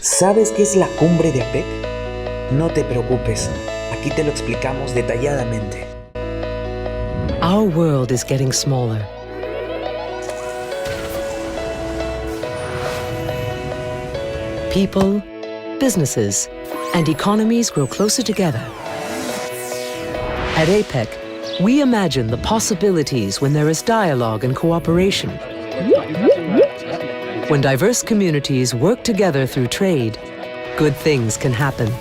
¿Sabes qué es la cumbre de Apec? No te preocupes, aquí te lo explicamos detalladamente. Our world is getting smaller. People, businesses, and economies grow closer together. At Apec, we imagine the possibilities when there is dialogue and cooperation. When diverse communities work together through trade, good things can happen.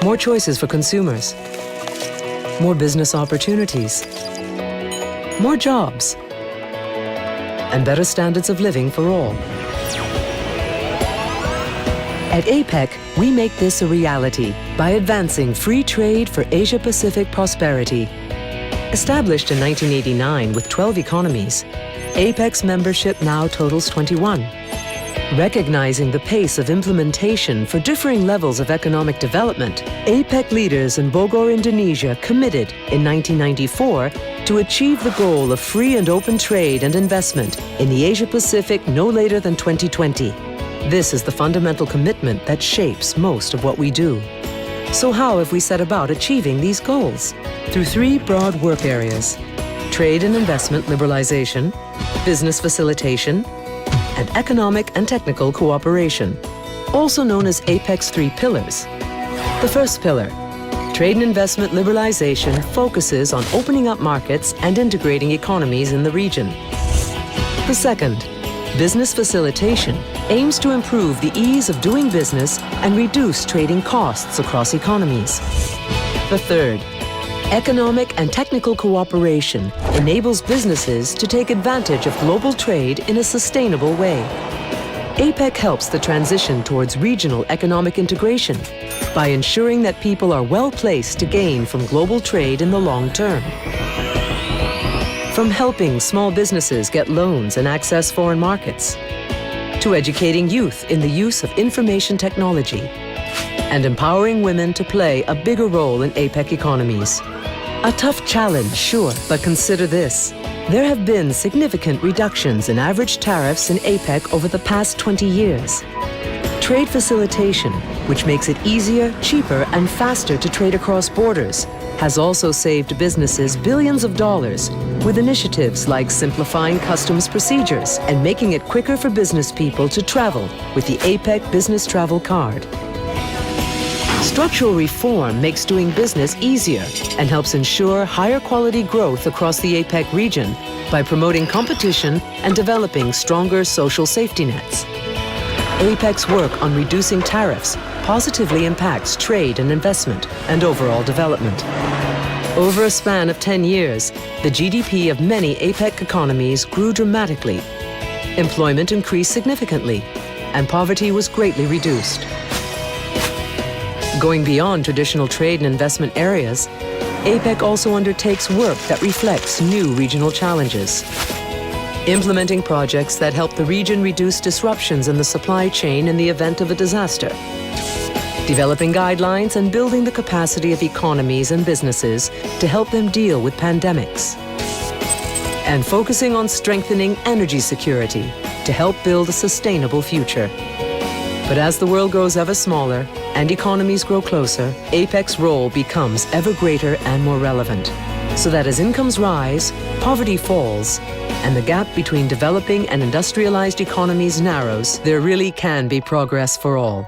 More choices for consumers, more business opportunities, more jobs, and better standards of living for all. At Apec, we make this a reality by advancing free trade for Asia-Pacific prosperity. Established in 1989 with 12 economies, Apec's membership now totals 21. Recognizing the pace of implementation for differing levels of economic development, Apec leaders in Bogor, Indonesia committed in 1994 to achieve the goal of free and open trade and investment in the Asia-Pacific no later than 2020. This is the fundamental commitment that shapes most of what we do. So how have we set about achieving these goals? Through three broad work areas: trade and investment liberalization, business facilitation, and economic and technical cooperation, also known as Apec's three pillars. The first pillar, trade and investment liberalization, focuses on opening up markets and integrating economies in the region. The second, business facilitation, aims to improve the ease of doing business and reduce trading costs across economies. The third, economic and technical cooperation, enables businesses to take advantage of global trade in a sustainable way. Apec helps the transition towards regional economic integration by ensuring that people are well placed to gain from global trade in the long term. From helping small businesses get loans and access foreign markets, to educating youth in the use of information technology, and empowering women to play a bigger role in Apec economies. A tough challenge, sure, but consider this. There have been significant reductions in average tariffs in Apec over the past 20 years. Trade facilitation, which makes it easier, cheaper, and faster to trade across borders, has also saved businesses billions of dollars with initiatives like simplifying customs procedures and making it quicker for business people to travel with the Apec Business Travel Card. Structural reform makes doing business easier and helps ensure higher quality growth across the Apec region by promoting competition and developing stronger social safety nets. Apec's work on reducing tariffs positively impacts trade and investment and overall development. Over a span of 10 years, the GDP of many Apec economies grew dramatically. Employment increased significantly, and poverty was greatly reduced. Going beyond traditional trade and investment areas, Apec also undertakes work that reflects new regional challenges. Implementing projects that help the region reduce disruptions in the supply chain in the event of a disaster. Developing guidelines and building the capacity of economies and businesses to help them deal with pandemics. And focusing on strengthening energy security to help build a sustainable future. But as the world grows ever smaller and economies grow closer, Apec's role becomes ever greater and more relevant, so that as incomes rise, poverty falls, and the gap between developing and industrialized economies narrows, there really can be progress for all.